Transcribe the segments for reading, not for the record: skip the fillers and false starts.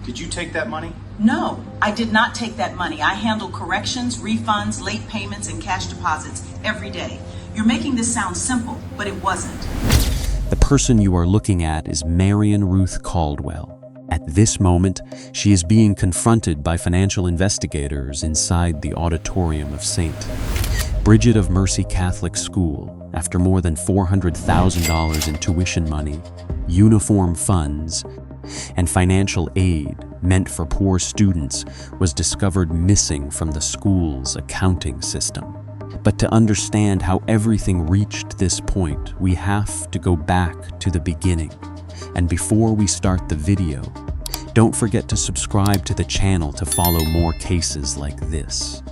Did you take that money? No, I did not take that money. I handle corrections, refunds, late payments, and cash deposits every day. You're making this sound simple, but it wasn't. The person you are looking at is Marian Ruth Caldwell. At this moment, she is being confronted by financial investigators inside the auditorium of St. Bridget of Mercy Catholic School after more than $400,000 in tuition money, uniform funds, and financial aid meant for poor students was discovered missing from the school's accounting system. But to understand how everything reached this point, we have to go back to the beginning. And before we start the video, don't forget to subscribe to the channel to follow more cases like this.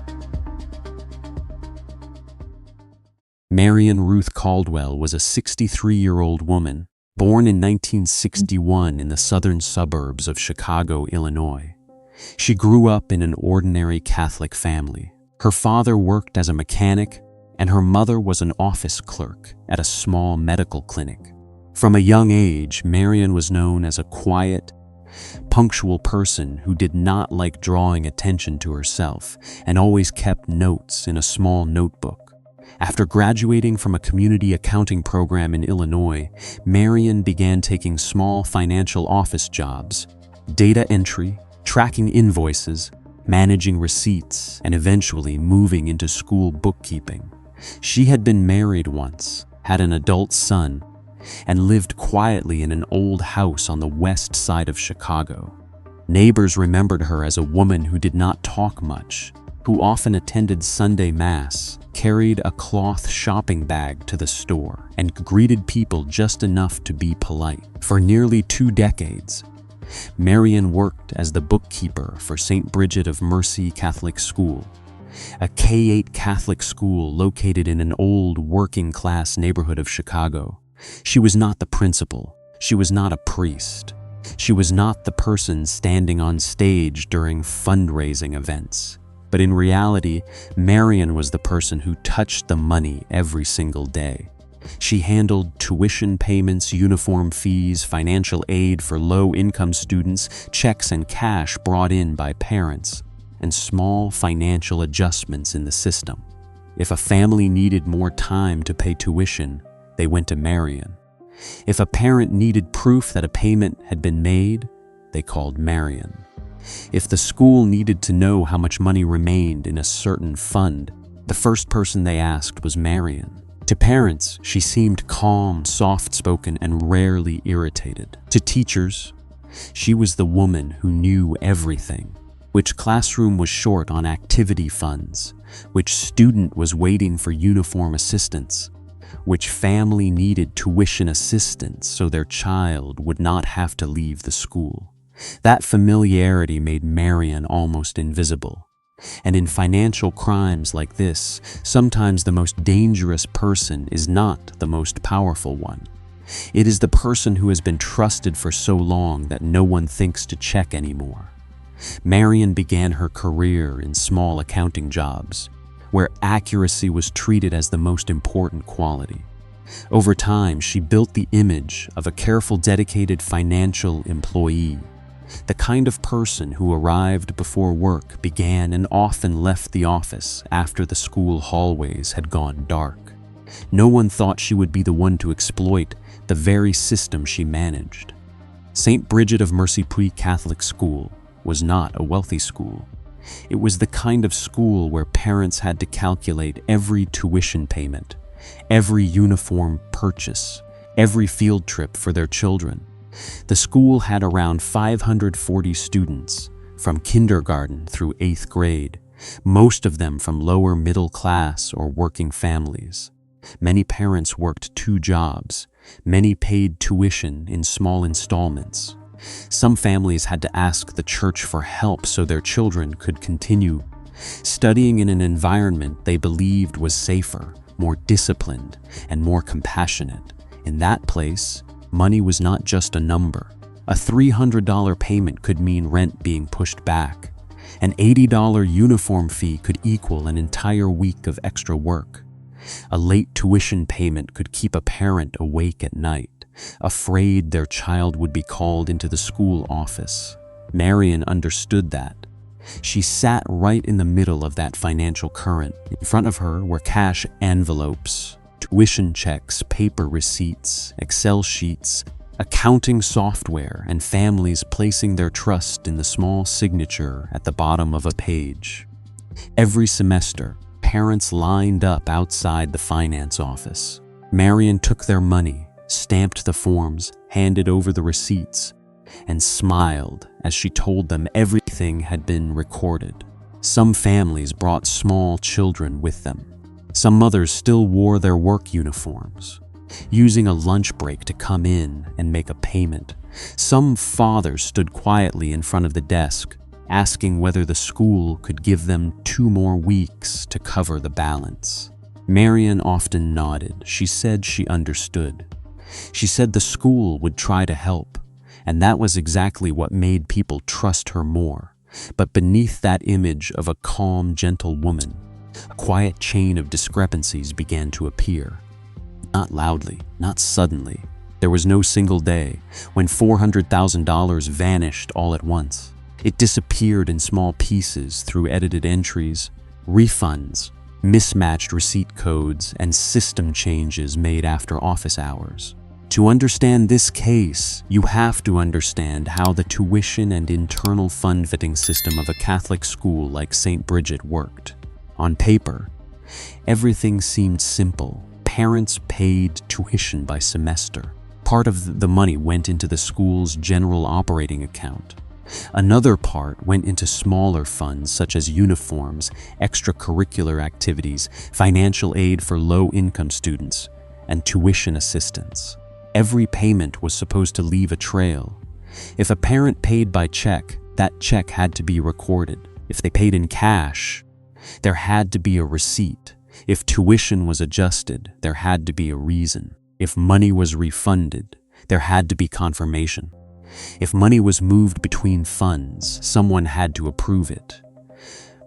Marian Ruth Caldwell was a 63-year-old woman born in 1961 in the southern suburbs of Chicago, Illinois. She grew up in an ordinary Catholic family. Her father worked as a mechanic, and her mother was an office clerk at a small medical clinic. From a young age, Marian was known as a quiet, punctual person who did not like drawing attention to herself and always kept notes in a small notebook. After graduating from a community accounting program in Illinois, Marian began taking small financial office jobs, data entry, tracking invoices, managing receipts, and eventually moving into school bookkeeping. She had been married once, had an adult son, and lived quietly in an old house on the west side of Chicago. Neighbors remembered her as a woman who did not talk much, who often attended Sunday Mass, carried a cloth shopping bag to the store, and greeted people just enough to be polite. For nearly 2 decades, Marian worked as the bookkeeper for St. Bridget of Mercy Catholic School, a K-8 Catholic school located in an old working-class neighborhood of Chicago. She was not the principal. She was not a priest. She was not the person standing on stage during fundraising events. But in reality, Marian was the person who touched the money every single day. She handled tuition payments, uniform fees, financial aid for low-income students, checks and cash brought in by parents, and small financial adjustments in the system. If a family needed more time to pay tuition, they went to Marian. If a parent needed proof that a payment had been made, they called Marian. If the school needed to know how much money remained in a certain fund, the first person they asked was Marian. To parents, she seemed calm, soft-spoken, and rarely irritated. To teachers, she was the woman who knew everything. Which classroom was short on activity funds? Which student was waiting for uniform assistance? Which family needed tuition assistance so their child would not have to leave the school? That familiarity made Marian almost invisible. And in financial crimes like this, sometimes the most dangerous person is not the most powerful one. It is the person who has been trusted for so long that no one thinks to check anymore. Marian began her career in small accounting jobs, where accuracy was treated as the most important quality. Over time, she built the image of a careful, dedicated financial employee, the kind of person who arrived before work began and often left the office after the school hallways had gone dark. No one thought she would be the one to exploit the very system she managed. St. Bridget of Mercy Catholic School was not a wealthy school. It was the kind of school where parents had to calculate every tuition payment, every uniform purchase, every field trip for their children. The school had around 540 students, from kindergarten through 8th grade, most of them from lower middle class or working families. Many parents worked 2 jobs. Many paid tuition in small installments. Some families had to ask the church for help so their children could continue studying in an environment they believed was safer, more disciplined, and more compassionate. In that place, money was not just a number. A $300 payment could mean rent being pushed back. An $80 uniform fee could equal an entire week of extra work. A late tuition payment could keep a parent awake at night, afraid their child would be called into the school office. Marian understood that. She sat right in the middle of that financial current. In front of her were cash envelopes, tuition checks, paper receipts, Excel sheets, accounting software, and families placing their trust in the small signature at the bottom of a page. Every semester, parents lined up outside the finance office. Marian took their money, stamped the forms, handed over the receipts, and smiled as she told them everything had been recorded. Some families brought small children with them. Some mothers still wore their work uniforms, using a lunch break to come in and make a payment. Some fathers stood quietly in front of the desk, asking whether the school could give them 2 more weeks to cover the balance. Marian often nodded. She said she understood. She said the school would try to help, and that was exactly what made people trust her more. But beneath that image of a calm, gentle woman, a quiet chain of discrepancies began to appear. Not loudly, not suddenly. There was no single day when $400,000 vanished all at once. It disappeared in small pieces through edited entries, refunds, mismatched receipt codes, and system changes made after office hours. To understand this case, you have to understand how the tuition and internal fund fitting system of a Catholic school like St. Bridget worked. On paper, everything seemed simple. Parents paid tuition by semester. Part of the money went into the school's general operating account. Another part went into smaller funds such as uniforms, extracurricular activities, financial aid for low-income students, and tuition assistance. Every payment was supposed to leave a trail. If a parent paid by check, that check had to be recorded. If they paid in cash, there had to be a receipt. If tuition was adjusted, there had to be a reason. If money was refunded, there had to be confirmation. If money was moved between funds, someone had to approve it.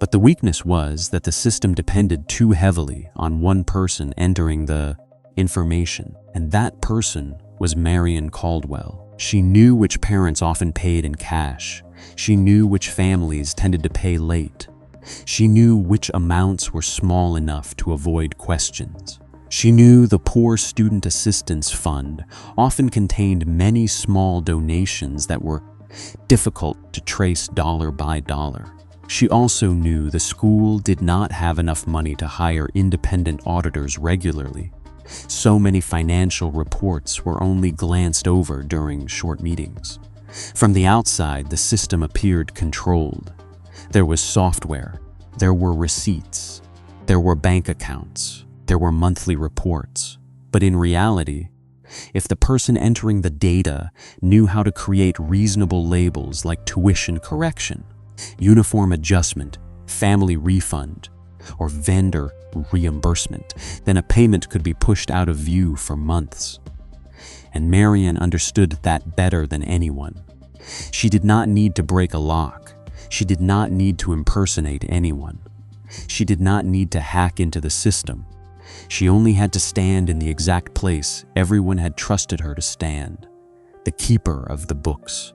But the weakness was that the system depended too heavily on one person entering the information, and that person was Marian Caldwell. She knew which parents often paid in cash. She knew which families tended to pay late. She knew which amounts were small enough to avoid questions. She knew the Poor Student Assistance Fund often contained many small donations that were difficult to trace dollar by dollar. She also knew the school did not have enough money to hire independent auditors regularly. So many financial reports were only glanced over during short meetings. From the outside, the system appeared controlled. There was software, there were receipts, there were bank accounts, there were monthly reports. But in reality, if the person entering the data knew how to create reasonable labels like tuition correction, uniform adjustment, family refund, or vendor reimbursement, then a payment could be pushed out of view for months. And Marian understood that better than anyone. She did not need to break a lock. She did not need to impersonate anyone. She did not need to hack into the system. She only had to stand in the exact place everyone had trusted her to stand, the keeper of the books.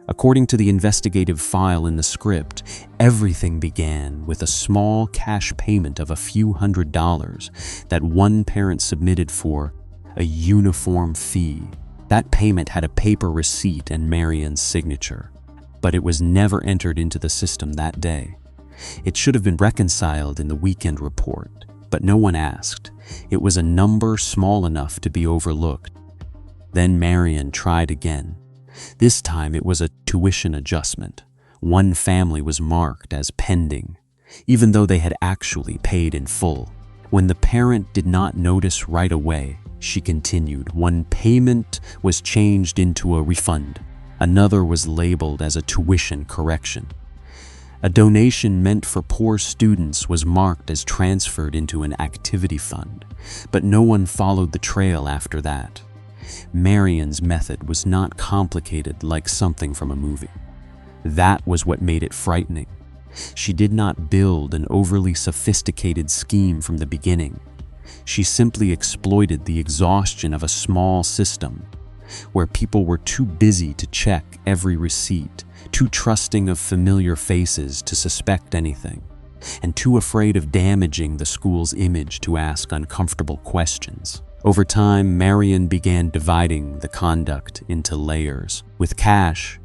According to the investigative file in the script, everything began with a small cash payment of a few $100s that one parent submitted for a uniform fee. That payment had a paper receipt and Marian's signature, but it was never entered into the system that day. It should have been reconciled in the weekend report, but no one asked. It was a number small enough to be overlooked. Then Marian tried again. This time it was a tuition adjustment. One family was marked as pending, even though they had actually paid in full. When the parent did not notice right away, she continued. One payment was changed into a refund. Another was labeled as a tuition correction. A donation meant for poor students was marked as transferred into an activity fund, but no one followed the trail after that. Marian's method was not complicated like something from a movie. That was what made it frightening. She did not build an overly sophisticated scheme from the beginning. She simply exploited the exhaustion of a small system where people were too busy to check every receipt, too trusting of familiar faces to suspect anything, and too afraid of damaging the school's image to ask uncomfortable questions. Over time, Marian began dividing the conduct into layers. With cash,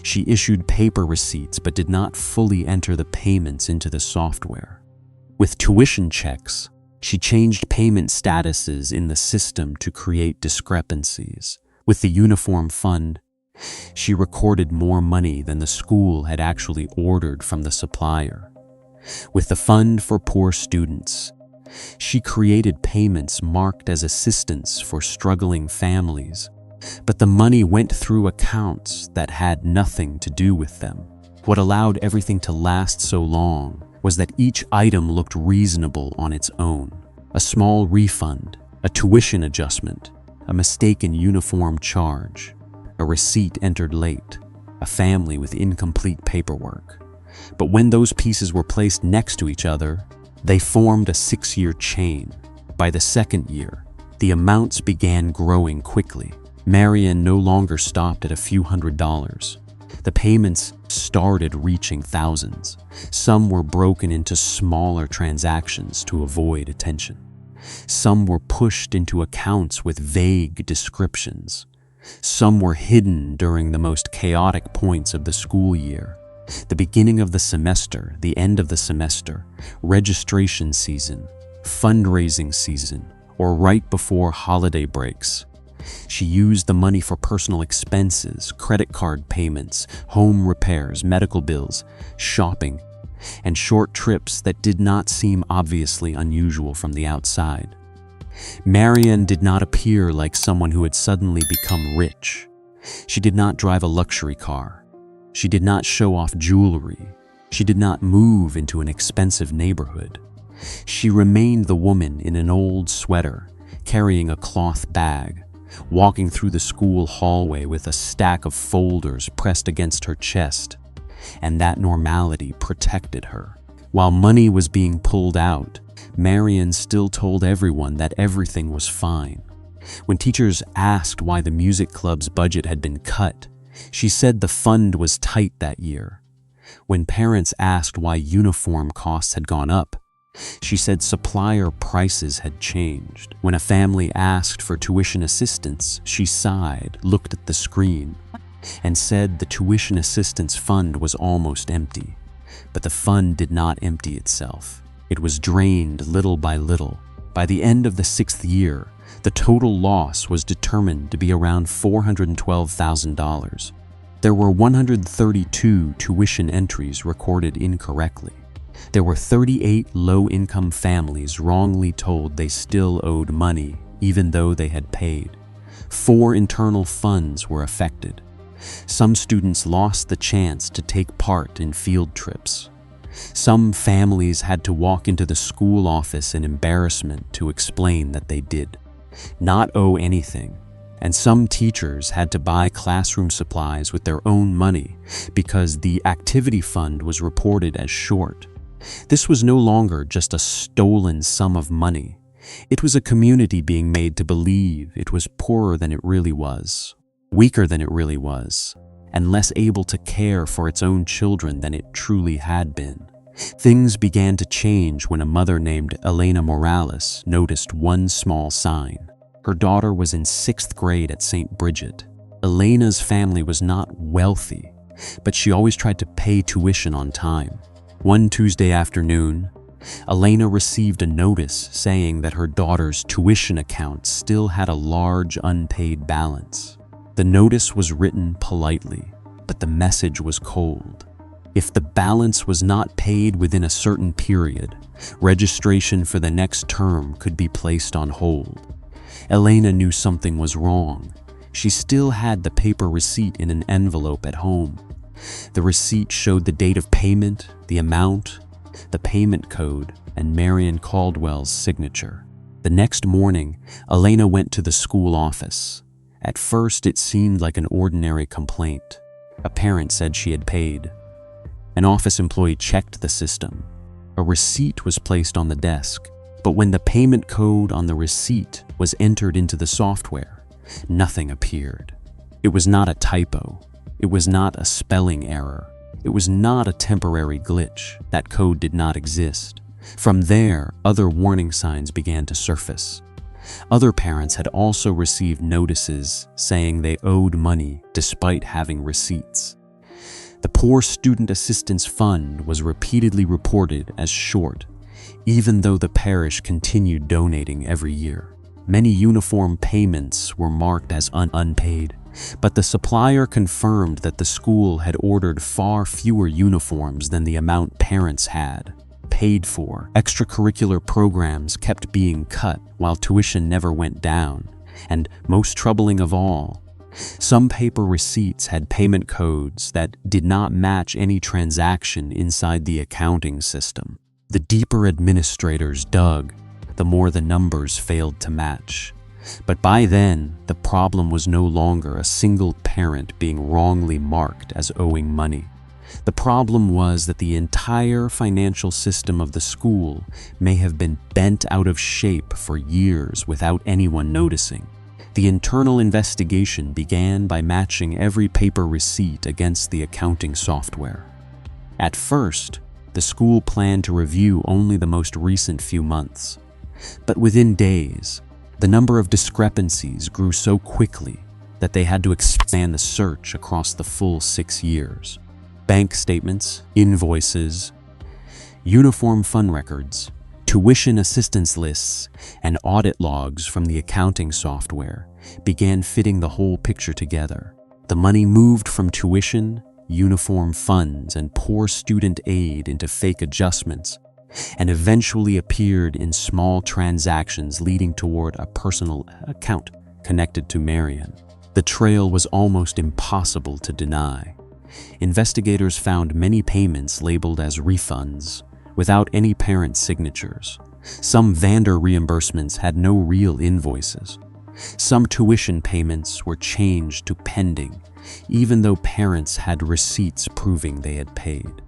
she issued paper receipts but did not fully enter the payments into the software. With tuition checks, she changed payment statuses in the system to create discrepancies. With the uniform fund, she recorded more money than the school had actually ordered from the supplier. With the fund for poor students, she created payments marked as assistance for struggling families, but the money went through accounts that had nothing to do with them. What allowed everything to last so long was that each item looked reasonable on its own. A small refund, a tuition adjustment, a mistaken uniform charge, a receipt entered late, a family with incomplete paperwork. But when those pieces were placed next to each other, they formed a 6-year chain. By the second year, the amounts began growing quickly. Marian no longer stopped at a few $100s. The payments started reaching thousands. Some were broken into smaller transactions to avoid attention. Some were pushed into accounts with vague descriptions. Some were hidden during the most chaotic points of the school year. The beginning of the semester, the end of the semester, registration season, fundraising season, or right before holiday breaks. She used the money for personal expenses, credit card payments, home repairs, medical bills, shopping, and short trips that did not seem obviously unusual from the outside. Marian did not appear like someone who had suddenly become rich. She did not drive a luxury car. She did not show off jewelry. She did not move into an expensive neighborhood. She remained the woman in an old sweater, carrying a cloth bag, walking through the school hallway with a stack of folders pressed against her chest, and that normality protected her. While money was being pulled out, Marian still told everyone that everything was fine. When teachers asked why the music club's budget had been cut, she said the fund was tight that year. When parents asked why uniform costs had gone up, she said supplier prices had changed. When a family asked for tuition assistance, she sighed, looked at the screen, and said the tuition assistance fund was almost empty. But the fund did not empty itself. It was drained little by little. By the end of the 6th year, the total loss was determined to be around $412,000. There were 132 tuition entries recorded incorrectly. There were 38 low-income families wrongly told they still owed money even though they had paid. 4 internal funds were affected. Some students lost the chance to take part in field trips. Some families had to walk into the school office in embarrassment to explain that they did not owe anything, and some teachers had to buy classroom supplies with their own money because the activity fund was reported as short. This was no longer just a stolen sum of money. It was a community being made to believe it was poorer than it really was, weaker than it really was, and less able to care for its own children than it truly had been. Things began to change when a mother named Elena Morales noticed one small sign. Her daughter was in 6th grade at St. Bridget. Elena's family was not wealthy, but she always tried to pay tuition on time. One Tuesday afternoon, Elena received a notice saying that her daughter's tuition account still had a large unpaid balance. The notice was written politely, but the message was cold. If the balance was not paid within a certain period, registration for the next term could be placed on hold. Elena knew something was wrong. She still had the paper receipt in an envelope at home. The receipt showed the date of payment, the amount, the payment code, and Marian Caldwell's signature. The next morning, Elena went to the school office. At first, it seemed like an ordinary complaint. A parent said she had paid. An office employee checked the system. A receipt was placed on the desk, but when the payment code on the receipt was entered into the software, nothing appeared. It was not a typo. It was not a spelling error. It was not a temporary glitch. That code did not exist. From there, other warning signs began to surface. Other parents had also received notices saying they owed money despite having receipts. The Poor Student Assistance Fund was repeatedly reported as short, even though the parish continued donating every year. Many uniform payments were marked as unpaid, but the supplier confirmed that the school had ordered far fewer uniforms than the amount parents had paid for. Extracurricular programs kept being cut while tuition never went down, and most troubling of all, some paper receipts had payment codes that did not match any transaction inside the accounting system. The deeper administrators dug, the more the numbers failed to match. But by then, the problem was no longer a single parent being wrongly marked as owing money. The problem was that the entire financial system of the school may have been bent out of shape for years without anyone noticing. The internal investigation began by matching every paper receipt against the accounting software. At first, the school planned to review only the most recent few months. But within days, the number of discrepancies grew so quickly that they had to expand the search across the full 6 years. Bank statements, invoices, uniform fund records, tuition assistance lists, and audit logs from the accounting software began fitting the whole picture together. The money moved from tuition, uniform funds, and poor student aid into fake adjustments, and eventually appeared in small transactions leading toward a personal account connected to Marian. The trail was almost impossible to deny. Investigators found many payments labeled as refunds, without any parent signatures. Some vendor reimbursements had no real invoices. Some tuition payments were changed to pending, even though parents had receipts proving they had paid.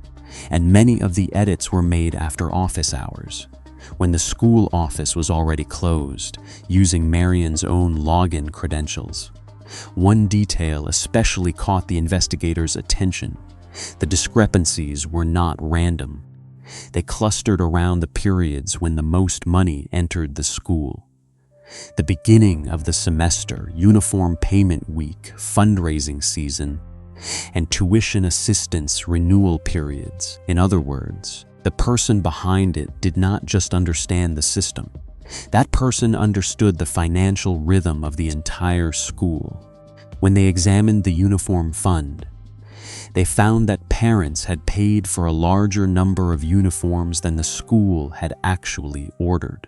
And many of the edits were made after office hours, when the school office was already closed, using Marian's own login credentials. One detail especially caught the investigators' attention. The discrepancies were not random. They clustered around the periods when the most money entered the school. The beginning of the semester, uniform payment week, fundraising season, and tuition assistance renewal periods. In other words, the person behind it did not just understand the system. That person understood the financial rhythm of the entire school. When they examined the uniform fund, they found that parents had paid for a larger number of uniforms than the school had actually ordered.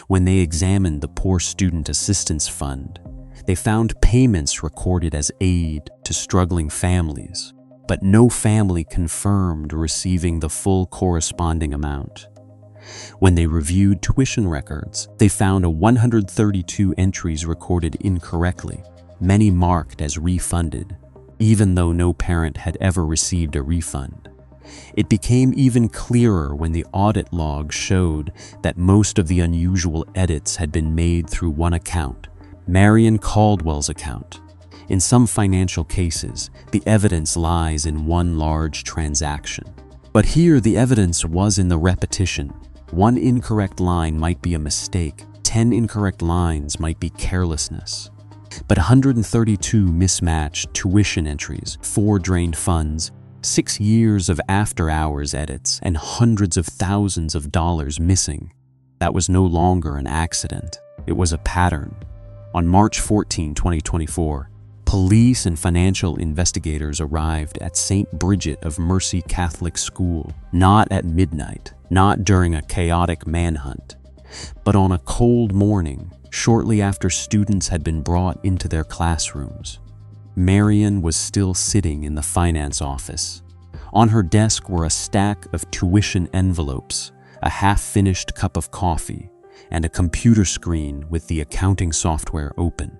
When they examined the Poor Student Assistance Fund, they found payments recorded as aid to struggling families, but no family confirmed receiving the full corresponding amount. When they reviewed tuition records, they found 132 entries recorded incorrectly, many marked as refunded, even though no parent had ever received a refund. It became even clearer when the audit log showed that most of the unusual edits had been made through one account, Marian Caldwell's account. In some financial cases, the evidence lies in one large transaction. But here the evidence was in the repetition. One incorrect line might be a mistake, 10 incorrect lines might be carelessness. But 132 mismatched tuition entries, 4 drained funds, 6 years of after-hours edits, and hundreds of thousands of dollars missing. That was no longer an accident. It was a pattern. On March 14, 2024, police and financial investigators arrived at St. Bridget of Mercy Catholic School, not at midnight, not during a chaotic manhunt, but on a cold morning, shortly after students had been brought into their classrooms. Marian was still sitting in the finance office. On her desk were a stack of tuition envelopes, a half-finished cup of coffee, and a computer screen with the accounting software open.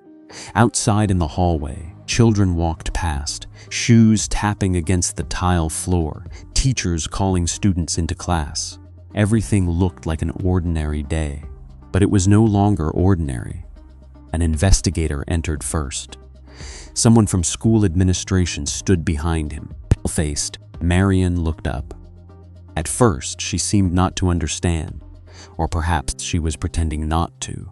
Outside in the hallway, children walked past, shoes tapping against the tile floor, teachers calling students into class. Everything looked like an ordinary day, but it was no longer ordinary. An investigator entered first. Someone from school administration stood behind him. Pale-faced, Marian looked up. At first, she seemed not to understand, or perhaps she was pretending not to.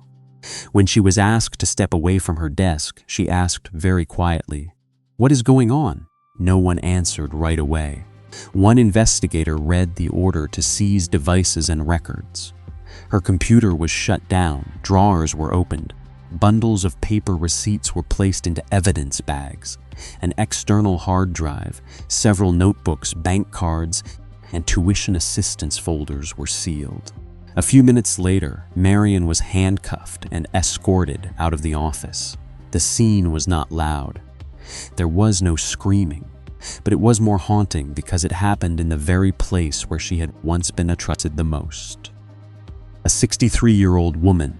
When she was asked to step away from her desk, she asked very quietly, "What is going on?" No one answered right away. One investigator read the order to seize devices and records. Her computer was shut down, drawers were opened, bundles of paper receipts were placed into evidence bags, an external hard drive, several notebooks, bank cards, and tuition assistance folders were sealed. A few minutes later, Marian was handcuffed and escorted out of the office. The scene was not loud. There was no screaming, but it was more haunting because it happened in the very place where she had once been trusted the most. A 63-year-old woman,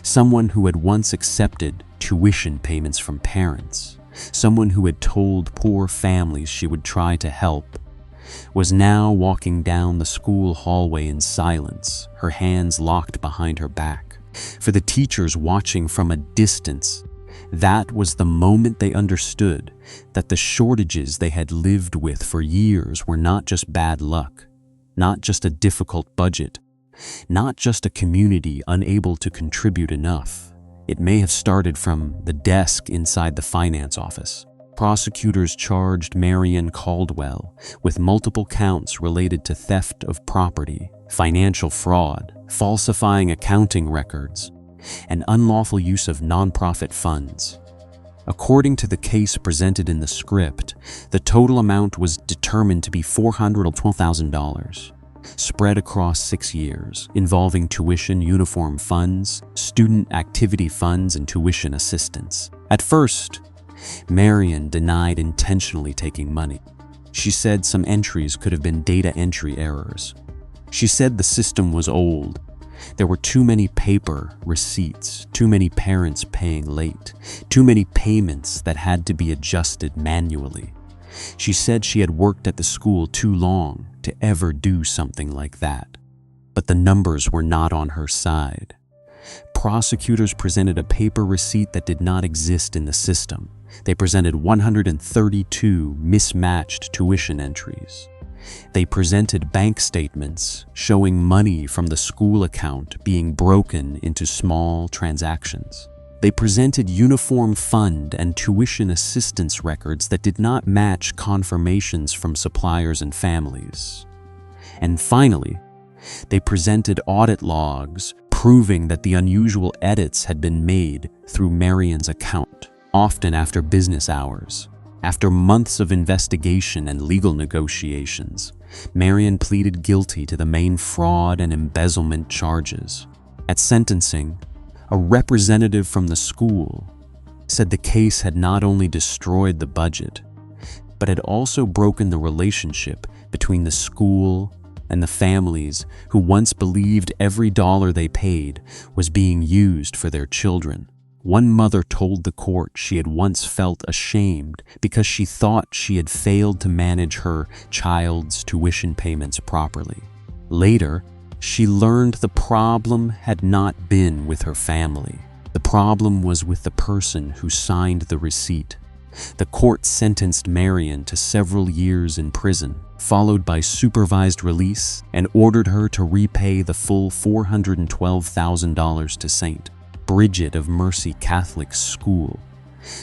someone who had once accepted tuition payments from parents, someone who had told poor families she would try to help, was now walking down the school hallway in silence, her hands locked behind her back. For the teachers watching from a distance, that was the moment they understood that the shortages they had lived with for years were not just bad luck, not just a difficult budget, not just a community unable to contribute enough. It may have started from the desk inside the finance office. Prosecutors charged Marian Caldwell with multiple counts related to theft of property, financial fraud, falsifying accounting records, and unlawful use of nonprofit funds. According to the case presented in the script, the total amount was determined to be $412,000, spread across 6 years, involving tuition uniform funds, student activity funds, and tuition assistance. At first, Marian denied intentionally taking money. She said some entries could have been data entry errors. She said the system was old. There were too many paper receipts, too many parents paying late, too many payments that had to be adjusted manually. She said she had worked at the school too long to ever do something like that. But the numbers were not on her side. Prosecutors presented a paper receipt that did not exist in the system. They presented 132 mismatched tuition entries. They presented bank statements showing money from the school account being broken into small transactions. They presented uniform fund and tuition assistance records that did not match confirmations from suppliers and families. And finally, they presented audit logs proving that the unusual edits had been made through Marian's account, often after business hours. After months of investigation and legal negotiations, Marian pleaded guilty to the main fraud and embezzlement charges. At sentencing, a representative from the school said the case had not only destroyed the budget, but had also broken the relationship between the school and the families who once believed every dollar they paid was being used for their children. One mother told the court she had once felt ashamed because she thought she had failed to manage her child's tuition payments properly. Later, she learned the problem had not been with her family. The problem was with the person who signed the receipt. The court sentenced Marian to several years in prison, followed by supervised release, and ordered her to repay the full $412,000 to St. Bridget of Mercy Catholic School.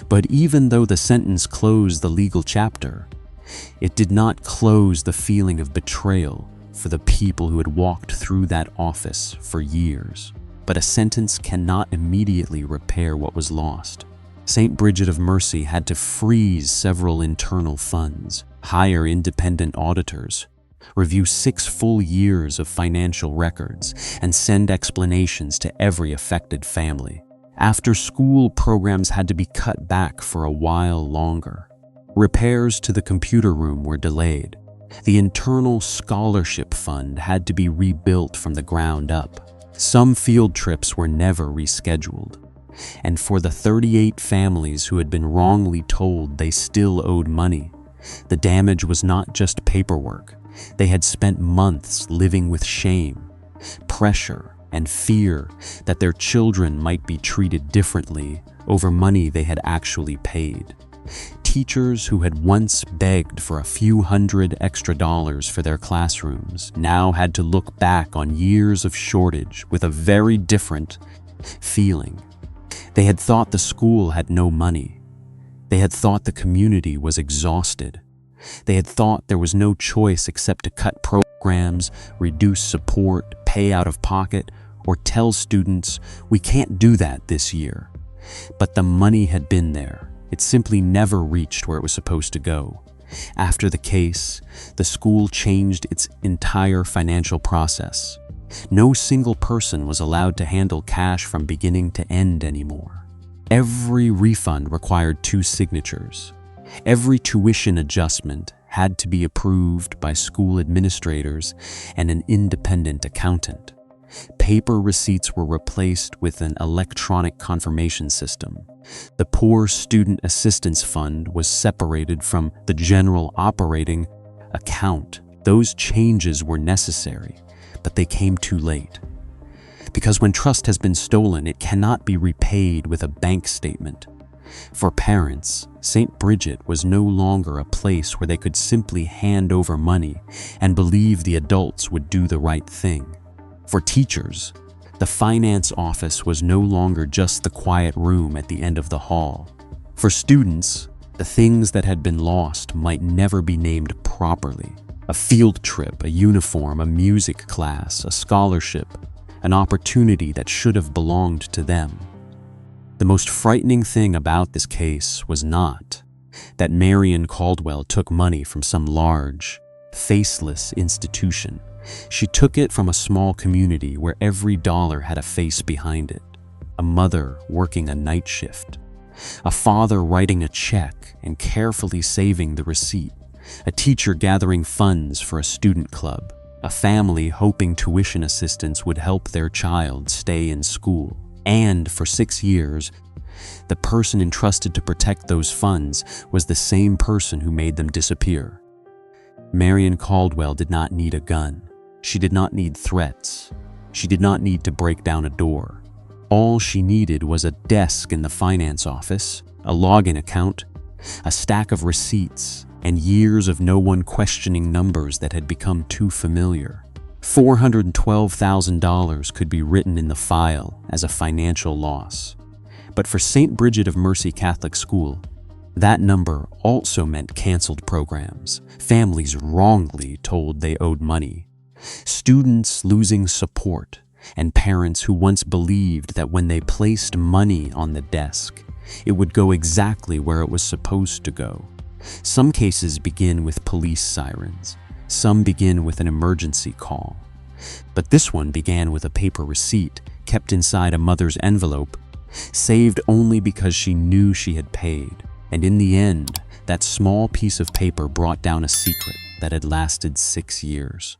But even though the sentence closed the legal chapter, it did not close the feeling of betrayal for the people who had walked through that office for years. But a sentence cannot immediately repair what was lost. St. Bridget of Mercy had to freeze several internal funds, hire independent auditors, review 6 full years of financial records, and send explanations to every affected family. After-school programs had to be cut back for a while longer. Repairs to the computer room were delayed. The internal scholarship fund had to be rebuilt from the ground up. Some field trips were never rescheduled. And for the 38 families who had been wrongly told they still owed money, the damage was not just paperwork. They had spent months living with shame, pressure, and fear that their children might be treated differently over money they had actually paid. Teachers who had once begged for a few $100 extra for their classrooms now had to look back on years of shortage with a very different feeling. They had thought the school had no money. They had thought the community was exhausted. They had thought there was no choice except to cut programs, reduce support, pay out of pocket, or tell students, "We can't do that this year." But the money had been there. It simply never reached where it was supposed to go. After the case, the school changed its entire financial process. No single person was allowed to handle cash from beginning to end anymore. Every refund required 2 signatures. Every tuition adjustment had to be approved by school administrators and an independent accountant. Paper receipts were replaced with an electronic confirmation system. The Poor Student Assistance Fund was separated from the general operating account. Those changes were necessary, but they came too late. Because when trust has been stolen, it cannot be repaid with a bank statement. For parents, St. Bridget was no longer a place where they could simply hand over money and believe the adults would do the right thing. For teachers, the finance office was no longer just the quiet room at the end of the hall. For students, the things that had been lost might never be named properly. A field trip, a uniform, a music class, a scholarship, an opportunity that should have belonged to them. The most frightening thing about this case was not that Marian Caldwell took money from some large, faceless institution. She took it from a small community where every dollar had a face behind it. A mother working a night shift. A father writing a check and carefully saving the receipt. A teacher gathering funds for a student club. A family hoping tuition assistance would help their child stay in school. And for 6 years, the person entrusted to protect those funds was the same person who made them disappear. Marian Caldwell did not need a gun. She did not need threats. She did not need to break down a door. All she needed was a desk in the finance office, a login account, a stack of receipts, and years of no one questioning numbers that had become too familiar. $412,000 could be written in the file as a financial loss. But for St. Bridget of Mercy Catholic School, that number also meant canceled programs, families wrongly told they owed money, students losing support, and parents who once believed that when they placed money on the desk, it would go exactly where it was supposed to go. Some cases begin with police sirens. Some begin with an emergency call. But this one began with a paper receipt kept inside a mother's envelope, saved only because she knew she had paid. And in the end, that small piece of paper brought down a secret that had lasted 6 years.